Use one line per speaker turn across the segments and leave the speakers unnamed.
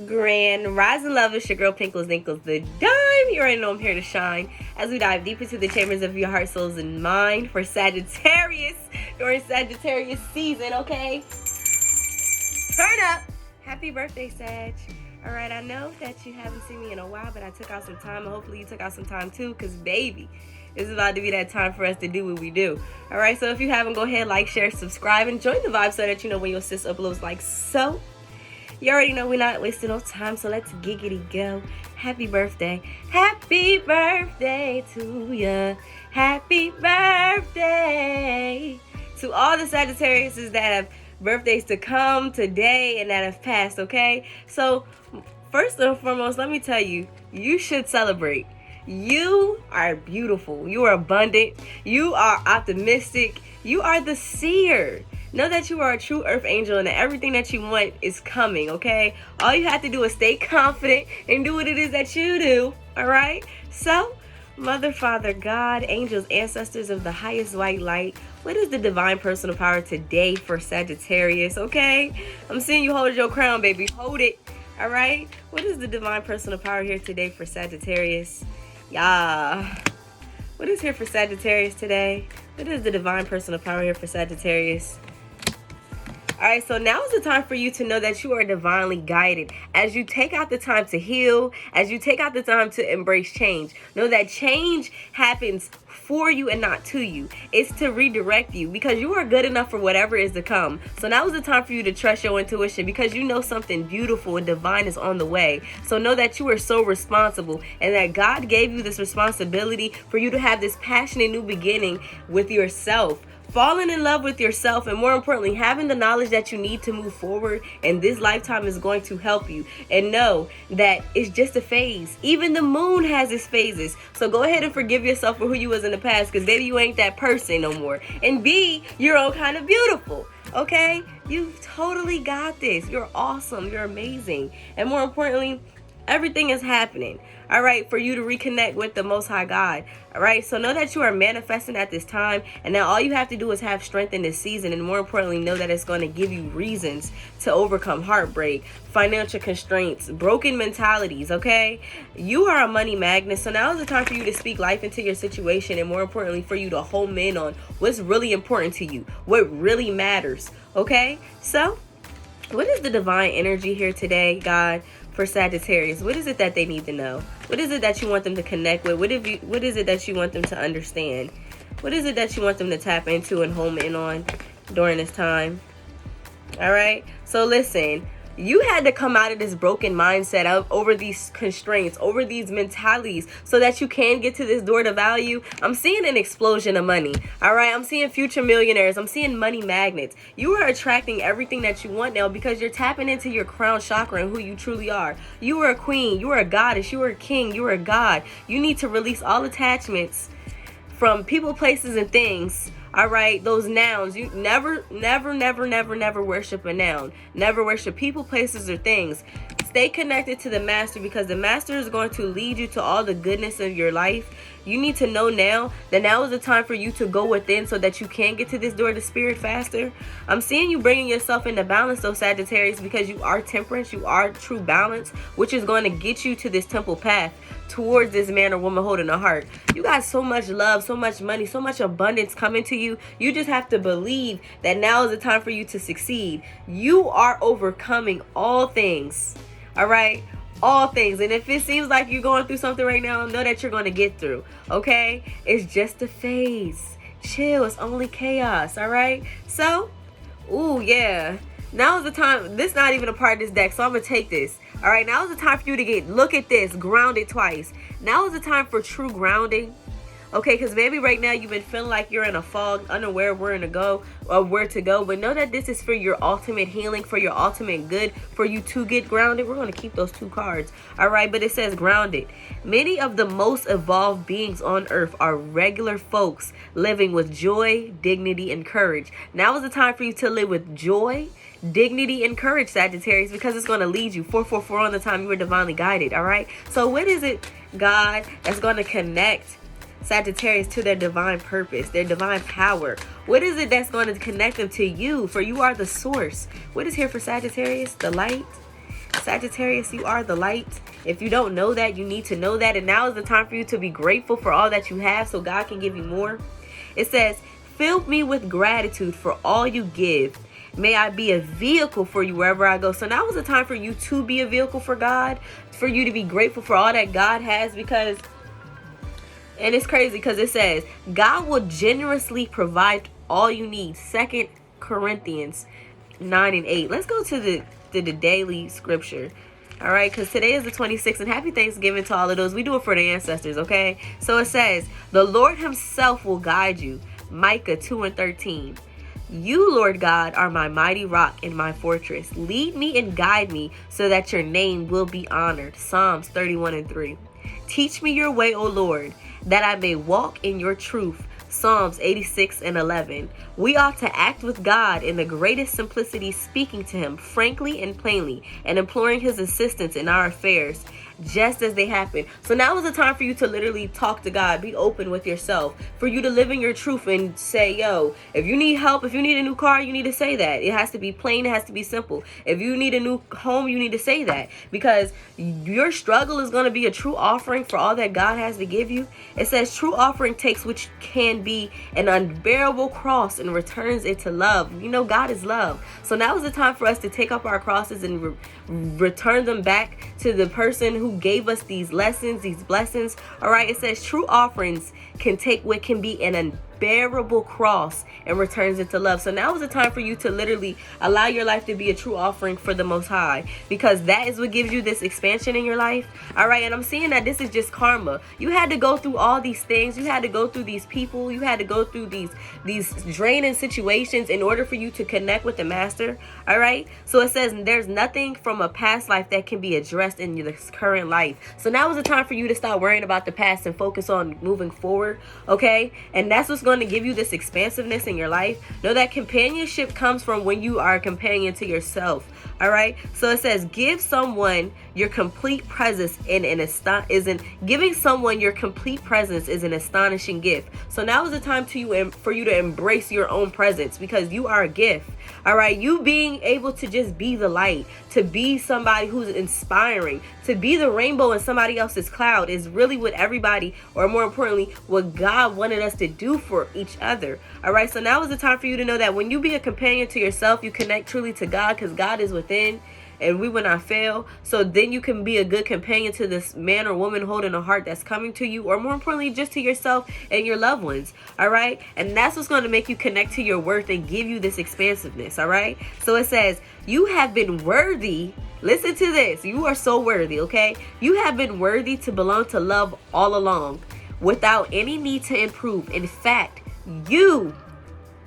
Grand Rising Love, it's your girl Pinkles Dinkles the Dime. You already know I'm here to shine as we dive deep into the chambers of your heart, souls, and mind for Sagittarius during Sagittarius season, okay? Turn up. Happy birthday, Sag. All right, I know that you haven't seen me in a while, but I took out some time, and hopefully you took out some time too, because baby, it's about to be that time for us to do what we do. All right, so if you haven't, go ahead, like, share, subscribe, and join the vibe so that you know when your sis uploads like so. You already know we're not wasting no time, so let's giggity go. Happy birthday. Happy birthday to ya. Happy birthday to all the Sagittariuses that have birthdays to come today and that have passed, okay? So, first and foremost, let me tell you, you should celebrate. You are beautiful. You are abundant. You are optimistic. You are the seer. Know that you are a true earth angel and that everything that you want is coming, okay? All you have to do is stay confident and do what it is that you do, all right? So, Mother, Father, God, angels, ancestors of the highest white light, what is the divine personal power today for Sagittarius, okay? I'm seeing you hold your crown, baby. Hold it, all right? What is the divine personal power here today for Sagittarius? Yeah. What is here for Sagittarius today? What is the divine personal power here for Sagittarius? All right, so now is the time for you to know that you are divinely guided. As you take out the time to heal, as you take out the time to embrace change, know that change happens for you and not to you. It's to redirect you because you are good enough for whatever is to come. So now is the time for you to trust your intuition because you know something beautiful and divine is on the way. So know that you are so responsible and that God gave you this responsibility for you to have this passionate new beginning with yourself. Falling in love with yourself, and more importantly, having the knowledge that you need to move forward in this lifetime is going to help you. And know that it's just a phase. Even the moon has its phases. So go ahead and forgive yourself for who you was in the past, because baby, you ain't that person no more. And B, you're all kind of beautiful. Okay? You totally got this. You're awesome. You're amazing. And more importantly, everything is happening, all right, for you to reconnect with the Most High God, all right? So know that you are manifesting at this time, and now all you have to do is have strength in this season, and more importantly, know that it's going to give you reasons to overcome heartbreak, financial constraints, broken mentalities, okay? You are a money magnet, so now is the time for you to speak life into your situation, and more importantly, for you to home in on what's really important to you, what really matters, okay? So, what is the divine energy here today, God, for Sagittarius? What is it that they need to know? What is it that you want them to connect with? What is it that you want them to understand? What is it that you want them to tap into and home in on during this time? All right. So listen, you had to come out of this broken mindset over these constraints, over these mentalities, so that you can get to this door to value. I'm seeing an explosion of money. All right. I'm seeing future millionaires. I'm seeing money magnets. You are attracting everything that you want now because you're tapping into your crown chakra and who you truly are. You are a queen. You are a goddess. You are a king. You are a god. You need to release all attachments from people, places, and things. All right, those nouns. You never worship a noun. Never worship people, places, or things. Stay connected to the master because the master is going to lead you to all the goodness of your life. You need to know now that now is the time for you to go within so that you can get to this door to spirit faster. I'm seeing you bringing yourself into balance, though, Sagittarius, because you are temperance. You are true balance, which is going to get you to this temple path towards this man or woman holding a heart. You got so much love, so much money, so much abundance coming to you. You just have to believe that now is the time for you to succeed. You are overcoming all things. All right? All things. And if it seems like you're going through something right now, know that you're going to get through. Okay? It's just a phase. Chill. It's only chaos. All right? So, ooh, yeah. Now is the time. This is not even a part of this deck, so I'm going to take this. All right, now is the time for you to look at this, grounded twice. Now is the time for true grounding. Okay, because maybe right now you've been feeling like you're in a fog, unaware of where to go. But know that this is for your ultimate healing, for your ultimate good, for you to get grounded. We're going to keep those two cards. All right, but it says grounded. Many of the most evolved beings on earth are regular folks living with joy, dignity, and courage. Now is the time for you to live with joy, dignity, and courage, Sagittarius, because it's going to lead you 444 on the time you were divinely guided. All right, so what is it, God, that's going to connect Sagittarius to their divine purpose, their divine power? What is it that's going to connect them to you? For you are the source. What is here for Sagittarius? The light. Sagittarius, you are the light. If you don't know that, you need to know that. And now is the time for you to be grateful for all that you have so God can give you more. It says, fill me with gratitude for all you give. May I be a vehicle for you wherever I go. So now is the time for you to be a vehicle for God, for you to be grateful for all that God has, because, and it's crazy because it says, God will generously provide all you need. 2 Corinthians 9 and 8. Let's go to the daily scripture. All right, because today is the 26th, and happy Thanksgiving to all of those. We do it for the ancestors, okay? So it says, the Lord himself will guide you. Micah 2 and 13. You, Lord God, are my mighty rock and my fortress. Lead me and guide me so that your name will be honored. Psalms 31 and 3. Teach me your way, O Lord, that I may walk in your truth. Psalms 86 and 11. We ought to act with God in the greatest simplicity, speaking to him frankly and plainly, and imploring his assistance in our affairs, just as they happen. So now is the time for you to literally talk to God. Be open with yourself. For you to live in your truth and say, yo, if you need help, if you need a new car, you need to say that. It has to be plain. It has to be simple. If you need a new home, you need to say that. Because your struggle is going to be a true offering for all that God has to give you. It says true offering takes which can be an unbearable cross and returns it to love. You know, God is love. So now is the time for us to take up our crosses and return them back to the person who gave us these lessons, these blessings. All right, it says true offerings can take what can be an unbearable cross and returns it to love. So now is the time for you to literally allow your life to be a true offering for the Most High, because that is what gives you this expansion in your life. All right, and I'm seeing that this is just karma. You had to go through all these things. You had to go through these people. You had to go through these draining situations in order for you to connect with the Master. All right, so it says there's nothing from a past life that can be addressed in your current life. So now is the time for you to stop worrying about the past and focus on moving forward. Okay, and that's what's going to give you this expansiveness in your life. Know that companionship comes from when you are a companion to yourself. All right, so it says give someone your complete presence giving someone your complete presence is an astonishing gift. So now is the time for you to embrace your own presence, because you are a gift. All right, you being able to just be the light, to be somebody who's inspiring, to be the rainbow in somebody else's cloud is really what everybody, or more importantly, what God wanted us to do for each other. All right, so now is the time for you to know that when you be a companion to yourself, you connect truly to God, because God is within and we will not fail. So then you can be a good companion to this man or woman holding a heart that's coming to you, or more importantly, just to yourself and your loved ones. All right, and that's what's going to make you connect to your worth and give you this expansiveness. All right, so it says you have been worthy. Listen to this. You are so worthy. Okay, you have been worthy to belong to love all along, without any need to improve. In fact, you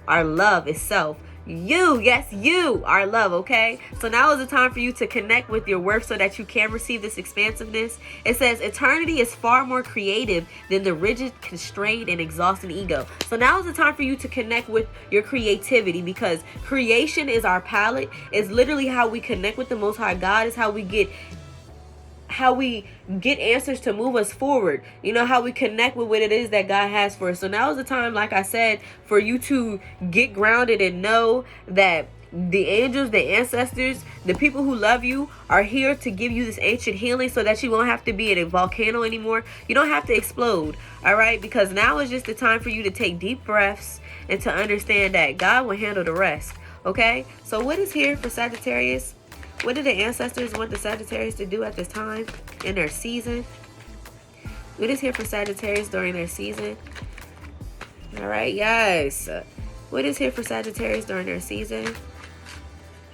are love itself. You, yes, you are love. Okay, so now is the time for you to connect with your worth so that you can receive this expansiveness. It says eternity is far more creative than the rigid, constrained, and exhausting ego. So now is the time for you to connect with your creativity, because creation is our palette. It's literally how we connect with the Most High God. Is how we get answers to move us forward. You know, how we connect with what it is that God has for us. So now is the time, like I said, for you to get grounded and know that the angels, the ancestors, the people who love you are here to give you this ancient healing, so that you won't have to be in a volcano anymore. You don't have to explode. All right, because now is just the time for you to take deep breaths and to understand that God will handle the rest. Okay, so what is here for Sagittarius? What do the ancestors want the Sagittarius to do at this time in their season? What is here for Sagittarius during their season? All right, yes. What is here for Sagittarius during their season?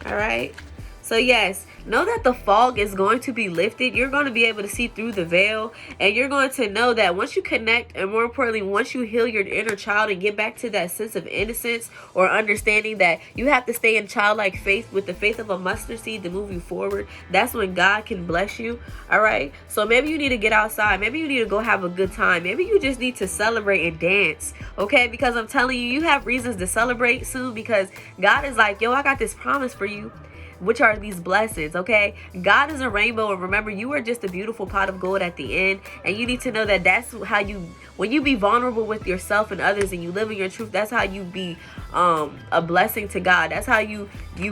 All right. So yes, know that the fog is going to be lifted. You're going to be able to see through the veil, and you're going to know that once you connect, and more importantly, once you heal your inner child and get back to that sense of innocence, or understanding that you have to stay in childlike faith with the faith of a mustard seed to move you forward, that's when God can bless you. All right, so maybe you need to get outside. Maybe you need to go have a good time. Maybe you just need to celebrate and dance. Okay, because I'm telling you, you have reasons to celebrate soon, because God is like, yo, I got this promise for you. which are these blessings, okay? God is a rainbow, and remember, you are just a beautiful pot of gold at the end, and you need to know that that's how you, when you be vulnerable with yourself and others and you live in your truth, that's how you be a blessing to God. That's how you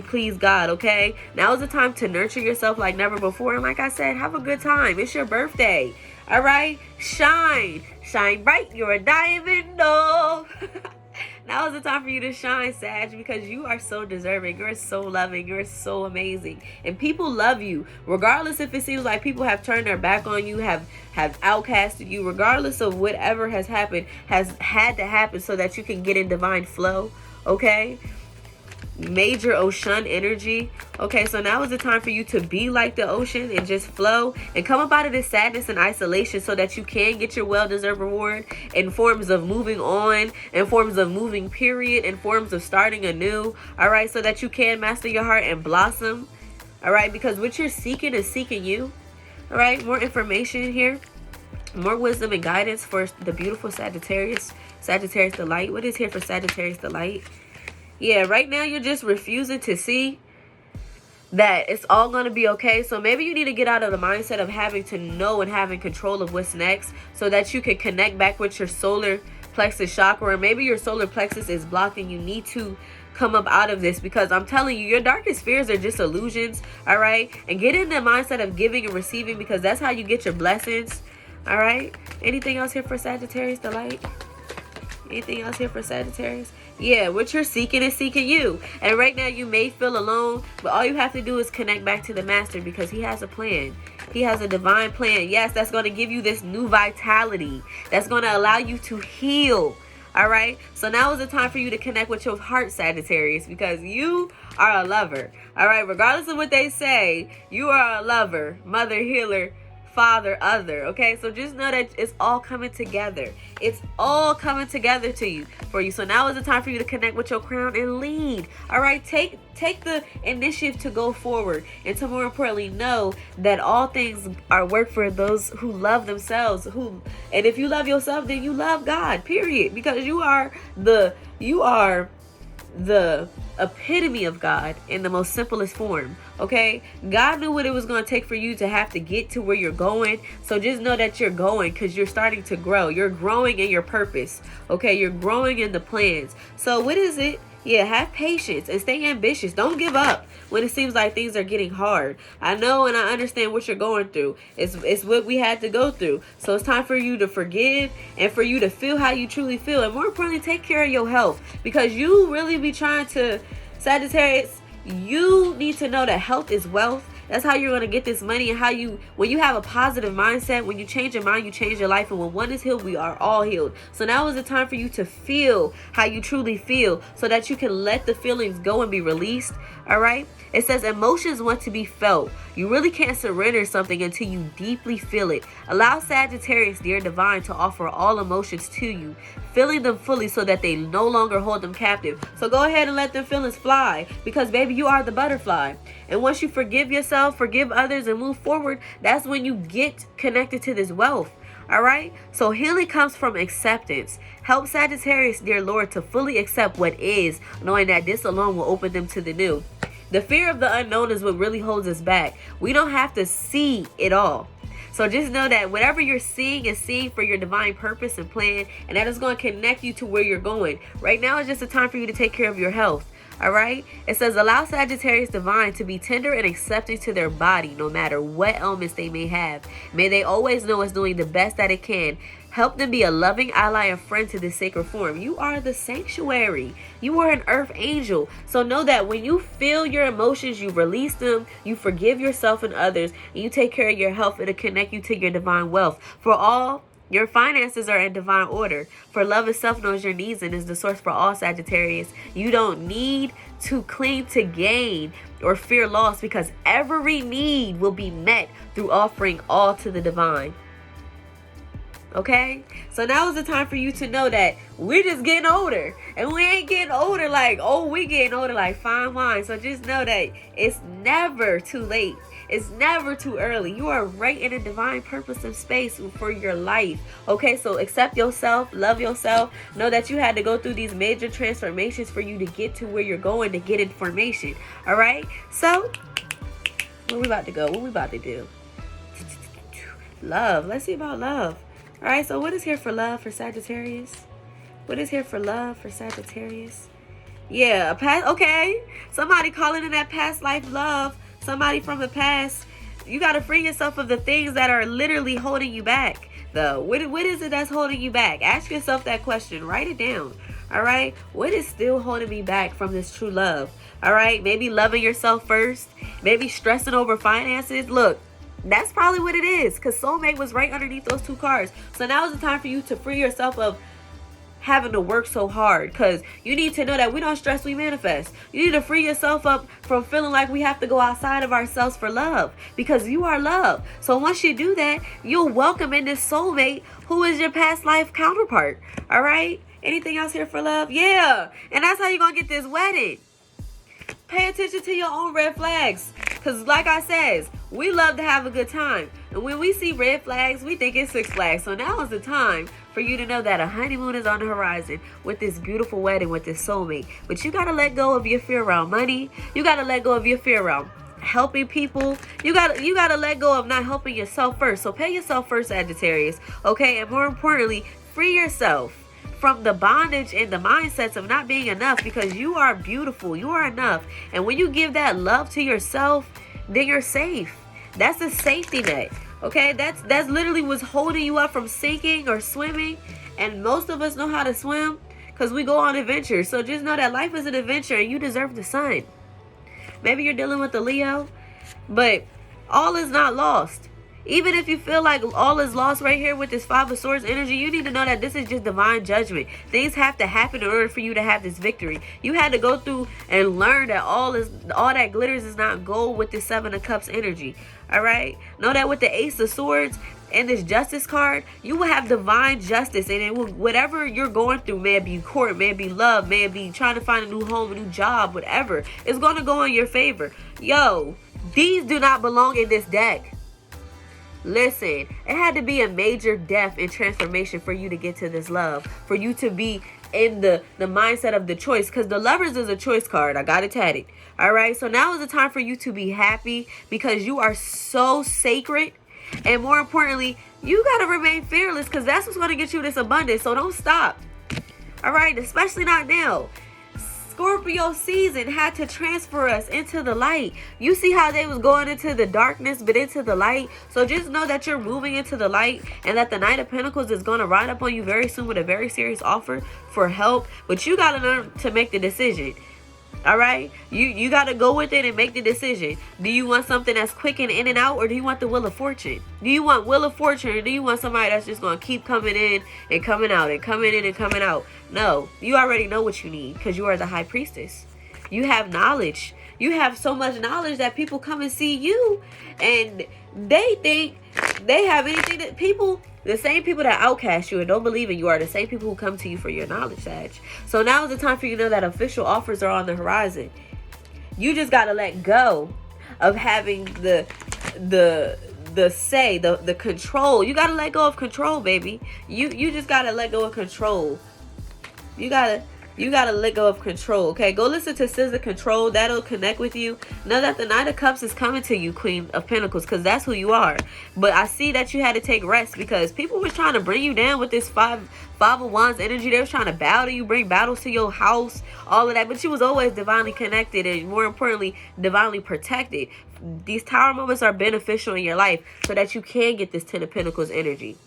please God, okay? Now is the time to nurture yourself like never before, and like I said, have a good time. It's your birthday, all right? Shine bright, you're a diamond, no. Now is the time for you to shine, Sag, because you are so deserving. You're so loving. You're so amazing. And people love you. Regardless if it seems like people have turned their back on you, have outcasted you, regardless of whatever has happened, has had to happen so that you can get in divine flow, okay? Major ocean energy. Okay, so now is the time for you to be like the ocean and just flow and come up out of this sadness and isolation so that you can get your well-deserved reward in forms of moving on, in forms of moving period, in forms of starting anew, all right, so that you can master your heart and blossom, all right, because what you're seeking is seeking you, all right? More information here, more wisdom and guidance for the beautiful Sagittarius the light. What is here for Sagittarius the light? Yeah, right now you're just refusing to see that it's all going to be okay. So maybe you need to get out of the mindset of having to know and having control of what's next so that you can connect back with your solar plexus chakra. Or maybe your solar plexus is blocked and you need to come up out of this, because I'm telling you, your darkest fears are just illusions, all right? And get in the mindset of giving and receiving, because that's how you get your blessings, all right? Anything else here for Sagittarius the light? Anything else here for Sagittarius? Yeah, what you're seeking is seeking you. And right now you may feel alone, but all you have to do is connect back to the master, because he has a plan. He has a divine plan. Yes, that's going to give you this new vitality. That's going to allow you to heal. All right. So now is the time for you to connect with your heart, Sagittarius, because you are a lover. All right. Regardless of what they say, you are a lover, mother, healer, father, other. Okay, so just know that it's all coming together. It's all coming together for you. So now is the time for you to connect with your crown and lead. All right, take the initiative to go forward, and to more importantly know that all things are work for those who love themselves. And if you love yourself, then you love God. Period. Because you are the epitome of God in the most simplest form. Okay, God knew what it was going to take for you to have to get to where you're going. So just know that you're going, because you're starting to grow. You're growing in your purpose. Okay, you're growing in the plans. So what is it? Yeah, have patience and stay ambitious. Don't give up when it seems like things are getting hard. I know and I understand what you're going through. It's what we had to go through. So it's time for you to forgive and for you to feel how you truly feel. And more importantly, take care of your health, because you really be trying to, Sagittarius, you need to know that health is wealth. That's how you're going to get this money, and when you have a positive mindset, when you change your mind, you change your life. And when one is healed, we are all healed. So now is the time for you to feel how you truly feel, so that you can let the feelings go and be released. All right. It says emotions want to be felt. You really can't surrender something until you deeply feel it. Allow Sagittarius, dear divine, to offer all emotions to you, feeling them fully so that they no longer hold them captive. So go ahead and let them feelings fly, because baby, you are the butterfly. And once you forgive yourself, forgive others, and move forward, that's when you get connected to this wealth. All right. So healing comes from acceptance. Help Sagittarius, dear Lord, to fully accept what is, knowing that this alone will open them to the new. The fear of the unknown is what really holds us back. We don't have to see it all. So just know that whatever you're seeing is seeing for your divine purpose and plan, and that is going to connect you to where you're going. Right now is just a time for you to take care of your health. All right. It says allow Sagittarius divine to be tender and accepting to their body, no matter what ailments they may have. May they always know it's doing the best that it can. Help them be a loving ally and friend to this sacred form. You are the sanctuary. You are an earth angel. So know that when you feel your emotions, you release them, you forgive yourself and others, and you take care of your health. It'll connect you to your divine wealth. For all, your finances are in divine order. For love itself knows your needs and is the source for all, Sagittarius. You don't need to cling to gain or fear loss, because every need will be met through offering all to the divine. Okay, so now is the time for you to know that we're just getting older, and we ain't getting older like, oh, we getting older like fine wine. So just know that it's never too late. It's never too early. You are right in a divine purpose of space for your life. Okay, so accept yourself, love yourself. Know that you had to go through these major transformations for you to get to where you're going to get information. All right, so where we about to go? What we about to do? Love. Let's see about love. All right, so what is here for love for Sagittarius? What is here for love for Sagittarius? Yeah, a past. Okay, somebody calling in that past life love. Somebody from the past. You got to free yourself of the things that are literally holding you back, though. What is it that's holding you back? Ask yourself that question. Write it down. All right, what is still holding me back from this true love? All right, maybe loving yourself first. Maybe stressing over finances. Look, that's probably what it is, because soulmate was right underneath those two cards. So now is the time for you to free yourself of having to work so hard, because you need to know that we don't stress, we manifest. You need to free yourself up from feeling like we have to go outside of ourselves for love, because you are love. So once you do that, you'll welcome in this soulmate who is your past life counterpart. All right, anything else here for love? Yeah, and that's how you're gonna get this wedding. Pay attention to your own red flags, because like I says, we love to have a good time, and when we see red flags, we think it's Six Flags. So now is the time for you to know that a honeymoon is on the horizon with this beautiful wedding with this soulmate. But you got to let go of your fear around money. You got to let go of your fear around helping people. You got to let go of not helping yourself first. So pay yourself first, Sagittarius. Okay, and more importantly, free yourself from the bondage and the mindsets of not being enough, because you are beautiful. You are enough. And when you give that love to yourself, then you're safe. That's a safety net. Okay, that's literally what's holding you up from sinking or swimming. And most of us know how to swim because we go on adventures. So just know that life is an adventure and you deserve the sun. Maybe you're dealing with the Leo, but all is not lost. Even if you feel like all is lost right here with this Five of Swords energy, you need to know that this is just divine judgment. Things have to happen in order for you to have this victory. You had to go through and learn that all that glitters is not gold with this Seven of Cups energy. All right? Know that with the Ace of Swords and this Justice card, you will have divine justice. And it will, whatever you're going through, may it be court, may it be love, may it be trying to find a new home, a new job, whatever, it's going to go in your favor. Yo, these do not belong in this deck. Listen, it had to be a major death and transformation for you to get to this love, for you to be in the mindset of the choice, because the Lovers is a choice card. I got it tatted. All right, so now is the time for you to be happy, because you are so sacred, and more importantly, you got to remain fearless, because that's what's going to get you this abundance. So don't stop. All right, especially not now. Scorpio season had to transfer us into the light. You see how they was going into the darkness but into the light. So just know that you're moving into the light, and that the Knight of Pentacles is going to ride up on you very soon with a very serious offer for help. But you got to learn to make the decision. All right, you got to go with it and make the decision. Do you want something that's quick and in and out, or do you want the Wheel of Fortune? Do you want Wheel of Fortune, or do you want somebody that's just going to keep coming in and coming out and coming in and coming out? No, you already know what you need, because you are the High Priestess. You have knowledge. You have so much knowledge that people come and see you and they think they have anything that people... The same people that outcast you and don't believe in you are the same people who come to you for your knowledge, Sag. So now is the time for you to know that official offers are on the horizon. You just got to let go of having the say, the control. You got to let go of control, baby. You just got to let go of control. You got to let go of control, okay? Go listen to SZA Control. That'll connect with you. Know that the Knight of Cups is coming to you, Queen of Pentacles, because that's who you are. But I see that you had to take rest, because people was trying to bring you down with this Five of Wands energy. They was trying to battle you, bring battles to your house, all of that. But you was always divinely connected, and more importantly, divinely protected. These Tower moments are beneficial in your life so that you can get this Ten of Pentacles energy.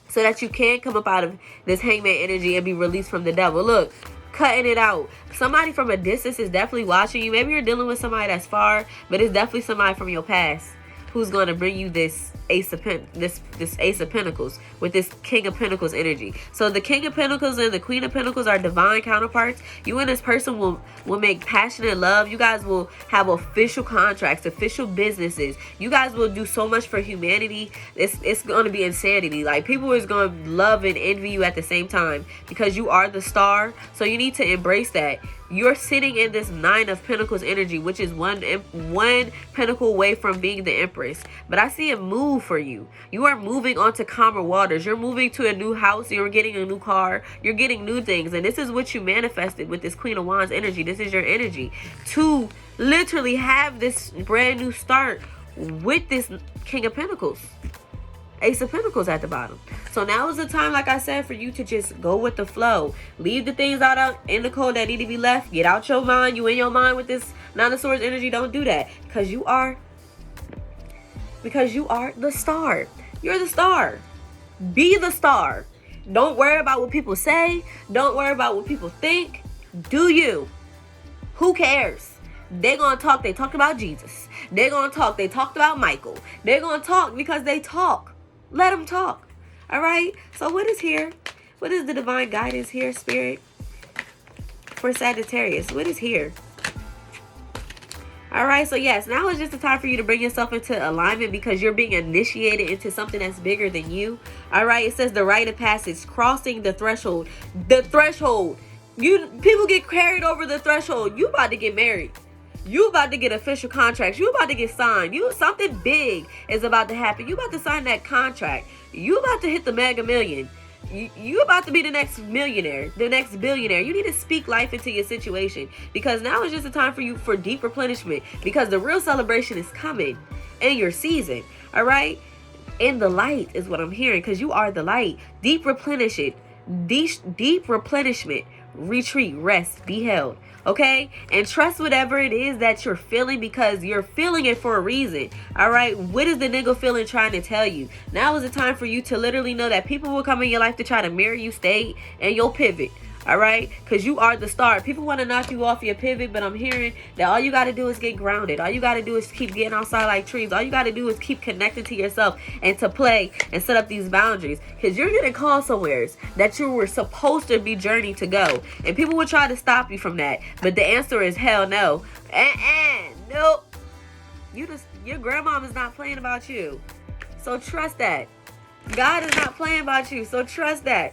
So that you can come up out of this Hangman energy and be released from the devil. Look, cutting it out. Somebody from a distance is definitely watching you. Maybe you're dealing with somebody that's far, but it's definitely somebody from your past who's going to bring you this Ace of this Ace of Pentacles with this King of Pentacles energy. So the King of Pentacles and the Queen of Pentacles are divine counterparts. You and this person will make passionate love. You guys will have official contracts, official businesses. You guys will do so much for humanity. It's going to be insanity. Like, people is going to love and envy you at the same time because you are the star. So you need to embrace that. You're sitting in this Nine of Pentacles energy, which is one pentacle away from being the Empress. But I see a move for you. You are moving onto calmer waters. You're moving to a new house. You're getting a new car. You're getting new things. And this is what you manifested with this Queen of Wands energy. This is your energy to literally have this brand new start with this King of Pentacles. Ace of Pentacles at the bottom. So now is the time, like I said, for you to just go with the flow. Leave the things out in the cold that need to be left. Get out your mind. You in your mind with this Nine of Swords energy. Don't do that. Because you are the star. You're the star. Be the star. Don't worry about what people say. Don't worry about what people think. Do you. Who cares? They're going to talk. They talked about Jesus. They're going to talk. They talked about Michael. They're going to talk because they talk. Let them talk. All right. So what is here? What is the divine guidance here, Spirit? For Sagittarius. What is here? All right. So yes, now is just the time for you to bring yourself into alignment because you're being initiated into something that's bigger than you. All right. It says the rite of passage, crossing the threshold. The threshold. People get carried over the threshold. You about to get married. You about to get official contracts. You about to get signed. Something big is about to happen. You about to sign that contract. You about to hit the mega million. You about to be the next millionaire, the next billionaire. You need to speak life into your situation because now is just a time for you for deep replenishment because the real celebration is coming in your season. All right. In the light is what I'm hearing because you are the light. Deep replenishment. Deep replenishment. Retreat. Rest. Be held. Okay, and trust whatever it is that you're feeling because you're feeling it for a reason. All right, what is the nigga feeling trying to tell you? Now is the time for you to literally know that people will come in your life to try to mirror you, stay, and you'll pivot. All right, because you are the star. People want to knock you off your pivot, but I'm hearing that all you got to do is get grounded. All you got to do is keep getting outside like trees. All you got to do is keep connected to yourself and to play and set up these boundaries because you're getting called somewheres that you were supposed to be journeying to go, and people will try to stop you from that, but the answer is hell no. Nope. Your grandmom is not playing about you, so trust that. God is not playing about you, so trust that.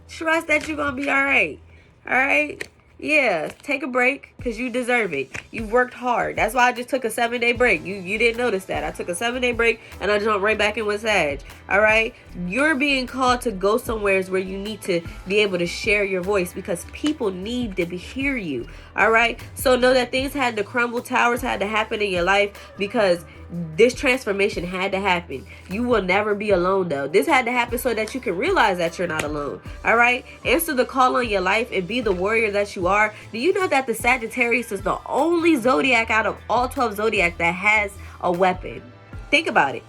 Trust that you're going to be all right. All right? Yeah. Take a break because you deserve it. You've worked hard. That's why I just took a 7-day break. You didn't notice that. I took a 7-day break and I jumped right back in with Sag. All right? You're being called to go somewhere where you need to be able to share your voice because people need to hear you. All right? So know that things had to crumble. Towers had to happen in your life because this transformation had to happen. You will never be alone though. This had to happen so that you can realize that you're not alone. All right? Answer the call on your life and be the warrior that you are. Do you know that the Sagittarius is the only zodiac out of all 12 zodiacs that has a weapon? Think about it.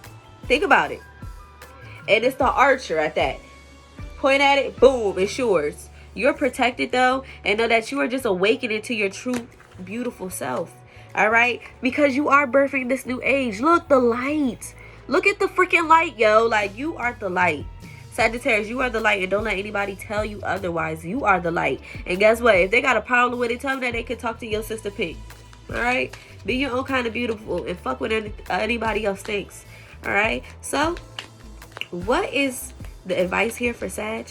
Think about it. And it's the archer at that. Point at it, boom, it's yours. You're protected though, and know that you are just awakening to your true beautiful self. All right, because you are birthing this new age. Look, the light. Look at the freaking light, yo. Like, you are the light. Sagittarius, you are the light, and don't let anybody tell you otherwise. You are the light. And guess what? If they got a problem with it, tell them that they can talk to your sister Pink. All right, be your own kind of beautiful and fuck with anybody else thinks. All right, so what is the advice here for Sag?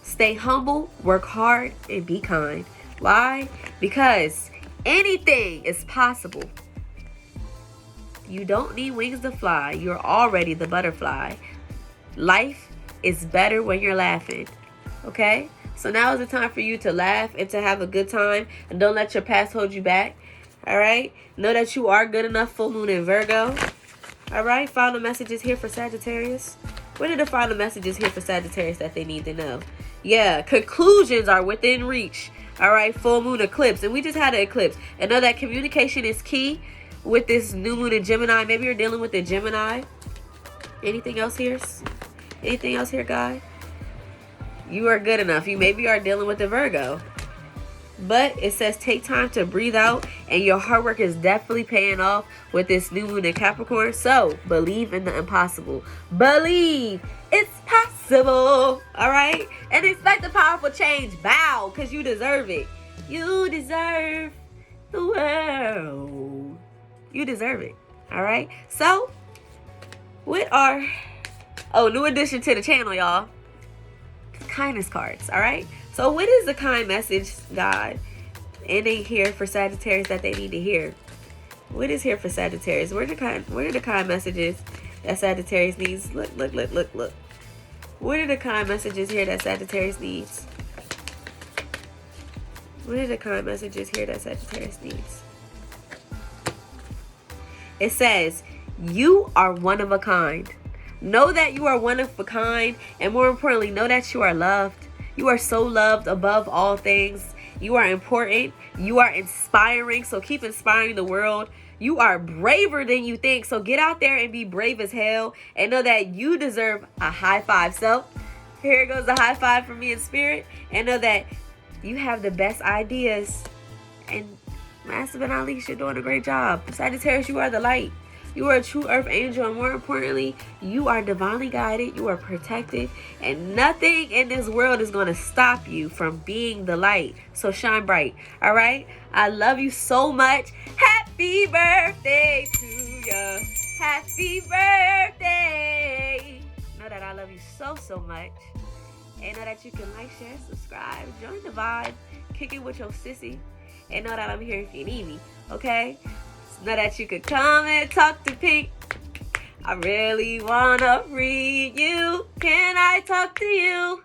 Stay humble, work hard, and be kind. Why? Because anything is possible. You don't need wings to fly. You're already the butterfly. Life is better when you're laughing. Okay? So now is the time for you to laugh and to have a good time. And don't let your past hold you back. Alright? Know that you are good enough, full moon in Virgo. Alright? Final messages here for Sagittarius. What are the final messages here for Sagittarius that they need to know? Yeah, conclusions are within reach. All right, full moon eclipse. And we just had an eclipse. And know that communication is key with this new moon in Gemini. Maybe you're dealing with a Gemini. Anything else here? Anything else here, guy? You are good enough. You maybe are dealing with a Virgo. But it says take time to breathe out, and your hard work is definitely paying off with this new moon in Capricorn. So believe in the impossible. Believe it's possible. All right? And expect a powerful change. Bow, because you deserve it. You deserve the world. You deserve it. All right? So, what are... Oh, new addition to the channel, y'all. Kindness cards. All right? So what is the kind message God ending here for Sagittarius that they need to hear? What is here for Sagittarius? Where are the kind messages that Sagittarius needs? Look. What are the kind messages here that Sagittarius needs? What are the kind messages here that Sagittarius needs? It says, you are one of a kind. Know that you are one of a kind, and more importantly, know that you are loved. You are so loved above all things. You are important. You are inspiring. So keep inspiring the world. You are braver than you think. So get out there and be brave as hell. And know that you deserve a high five. So here goes the high five from me in spirit. And know that you have the best ideas. And last but not least, you're doing a great job. Sagittarius, you are the light. You are a true earth angel, and more importantly, you are divinely guided, you are protected, and nothing in this world is going to stop you from being the light. So shine bright, all right? I love you so much. Happy birthday to you. Happy birthday. Know that I love you so much. And know that you can like, share, subscribe, join the vibe, kick it with your sissy, and know that I'm here if you need me, okay? Know that you could come and talk to Pink. I really wanna read you. Can I talk to you?